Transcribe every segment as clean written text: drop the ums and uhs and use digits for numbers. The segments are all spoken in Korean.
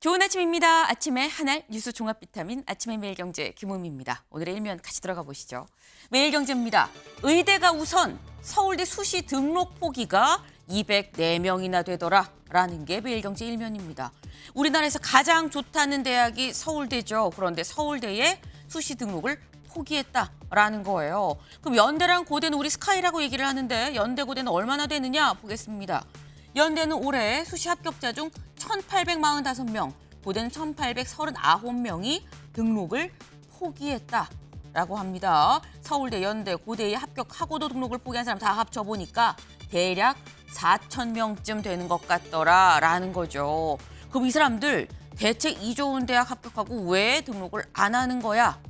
좋은 아침입니다. 아침에 한알 뉴스 종합 비타민 아침의 매일경제 김우미입니다. 오늘의 일면 같이 들어가 보시죠. 매일경제입니다. 의대가 우선 서울대 수시 등록 포기가 204명이나 되더라라는 게 매일경제 일면입니다. 우리나라에서 가장 좋다는 대학이 서울대죠. 그런데 서울대에 수시 등록을 포기했다라는 거예요. 그럼 연대랑 고대는 우리 스카이라고 얘기를 하는데 연대 고대는 얼마나 되느냐 보겠습니다. 연대는 올해 수시 합격자 중 1,845명, 고대는 1,839명이 등록을 포기했다라고 합니다. 서울대, 연대, 고대에 합격하고도 등록을 포기한 사람 다 합쳐보니까 대략 4,000명쯤 되는 것 같더라라는 거죠. 그럼 이 사람들 대체 이 좋은 대학 합격하고 왜 등록을 안 하는 거야?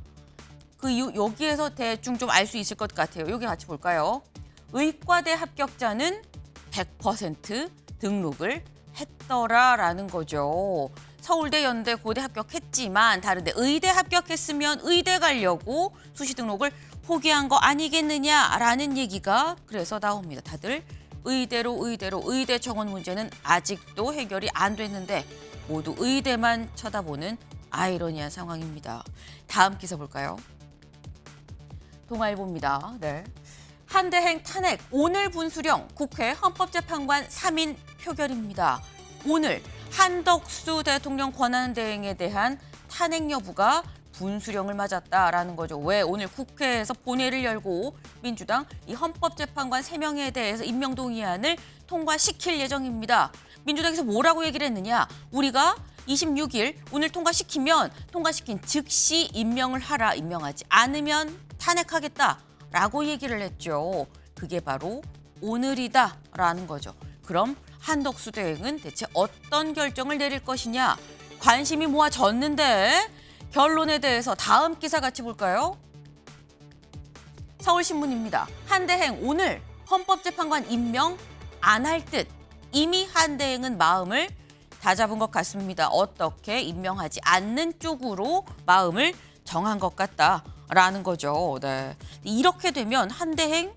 여기에서 대충 좀 알 수 있을 것 같아요. 여기 같이 볼까요? 의과대 합격자는 100% 등록을 했더라라는 거죠. 서울대, 연대, 고대 합격했지만 다른데 의대 합격했으면 의대 가려고 수시 등록을 포기한 거 아니겠느냐라는 얘기가 그래서 나옵니다. 다들 의대 정원 문제는 아직도 해결이 안 됐는데 모두 의대만 쳐다보는 아이러니한 상황입니다. 다음 기사 볼까요? 동아일보입니다. 네. 한대행 탄핵, 오늘 분수령, 국회 헌법재판관 3인 표결입니다. 오늘 한덕수 대통령 권한대행에 대한 탄핵 여부가 분수령을 맞았다라는 거죠. 왜? 오늘 국회에서 본회의를 열고 민주당 이 헌법재판관 3명에 대해서 임명동의안을 통과시킬 예정입니다. 민주당에서 뭐라고 얘기를 했느냐? 우리가 26일 오늘 통과시킨 즉시 임명을 하라, 임명하지 않으면 탄핵하겠다라고 얘기를 했죠. 그게 바로 오늘이다라는 거죠. 그럼 한덕수 대행은 대체 어떤 결정을 내릴 것이냐? 관심이 모아졌는데 결론에 대해서 다음 기사 같이 볼까요? 서울신문입니다. 한대행 오늘 헌법재판관 임명 안 할 듯. 이미 한대행은 마음을 다잡은 것 같습니다. 어떻게 임명하지 않는 쪽으로 마음을 정한 것 같다라는 거죠. 네. 이렇게 되면 한대행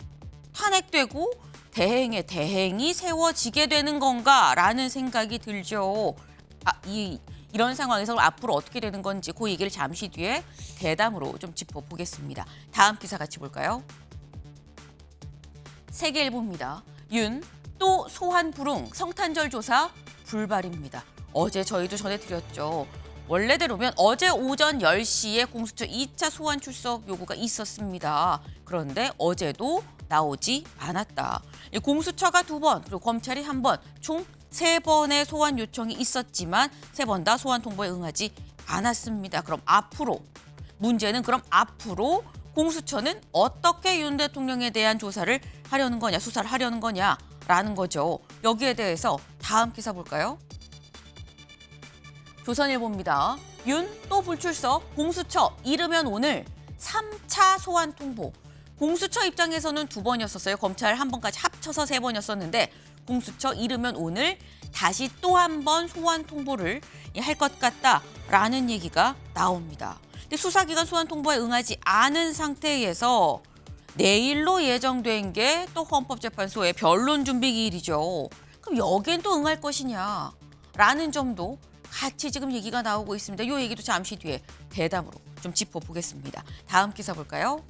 탄핵되고 대행의 대행이 세워지게 되는 건가라는 생각이 들죠. 이런 상황에서 앞으로 어떻게 되는 건지 그 얘기를 잠시 뒤에 대담으로 좀 짚어보겠습니다. 다음 기사 같이 볼까요? 세계일보입니다. 윤 또 소환 불응 성탄절 조사 불발입니다. 어제 저희도 전해드렸죠. 원래대로면 어제 오전 10시에 공수처 2차 소환 출석 요구가 있었습니다. 그런데 어제도 나오지 않았다. 공수처가 2번, 그리고 검찰이 1번, 총 3번의 소환 요청이 있었지만 3번 다 소환 통보에 응하지 않았습니다. 문제는 앞으로 공수처는 어떻게 윤 대통령에 대한 조사를 하려는 거냐, 수사를 하려는 거냐라는 거죠. 여기에 대해서 다음 기사 볼까요? 조선일보입니다. 윤 또 불출석, 공수처 이르면 오늘 3차 소환 통보. 공수처 입장에서는 2번이었었어요. 검찰 1번까지 합쳐서 3번이었었는데 공수처 이르면 오늘 다시 또 한 번 소환 통보를 할 것 같다라는 얘기가 나옵니다. 근데 수사기관 소환 통보에 응하지 않은 상태에서 내일로 예정된 게 또 헌법재판소의 변론 준비 기일이죠. 그럼 여기엔 또 응할 것이냐라는 점도 같이 지금 얘기가 나오고 있습니다. 이 얘기도 잠시 뒤에 대담으로 좀 짚어보겠습니다. 다음 기사 볼까요?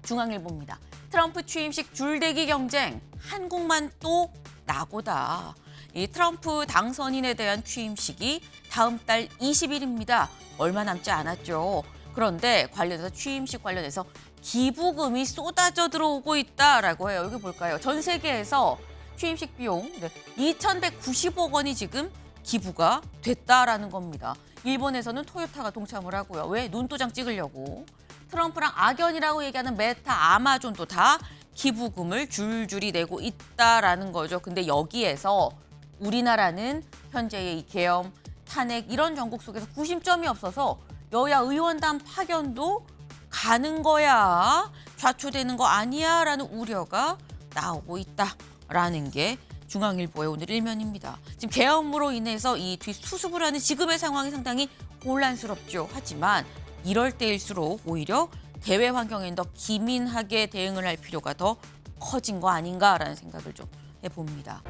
중앙일보입니다. 트럼프 취임식 줄대기 경쟁, 한국만 또 낙오다. 이 트럼프 당선인에 대한 취임식이 다음 달 20일입니다. 얼마 남지 않았죠. 그런데 취임식 관련해서 기부금이 쏟아져 들어오고 있다라고 해요. 여기 볼까요? 전 세계에서 취임식 비용 2,190억 원이 지금 기부가 됐다라는 겁니다. 일본에서는 토요타가 동참을 하고요. 왜? 눈도장 찍으려고. 트럼프랑 악연이라고 얘기하는 메타, 아마존도 다 기부금을 줄줄이 내고 있다라는 거죠. 근데 여기에서 우리나라는 현재의 이 계엄, 탄핵 이런 전국 속에서 구심점이 없어서 여야 의원단 파견도 가는 거야, 좌초되는 거 아니야 라는 우려가 나오고 있다라는 게 중앙일보의 오늘 일면입니다. 지금 계엄으로 인해서 이 수습을 하는 지금의 상황이 상당히 혼란스럽죠. 하지만 이럴 때일수록 오히려 대외 환경엔 더 기민하게 대응을 할 필요가 더 커진 거 아닌가라는 생각을 좀 해봅니다.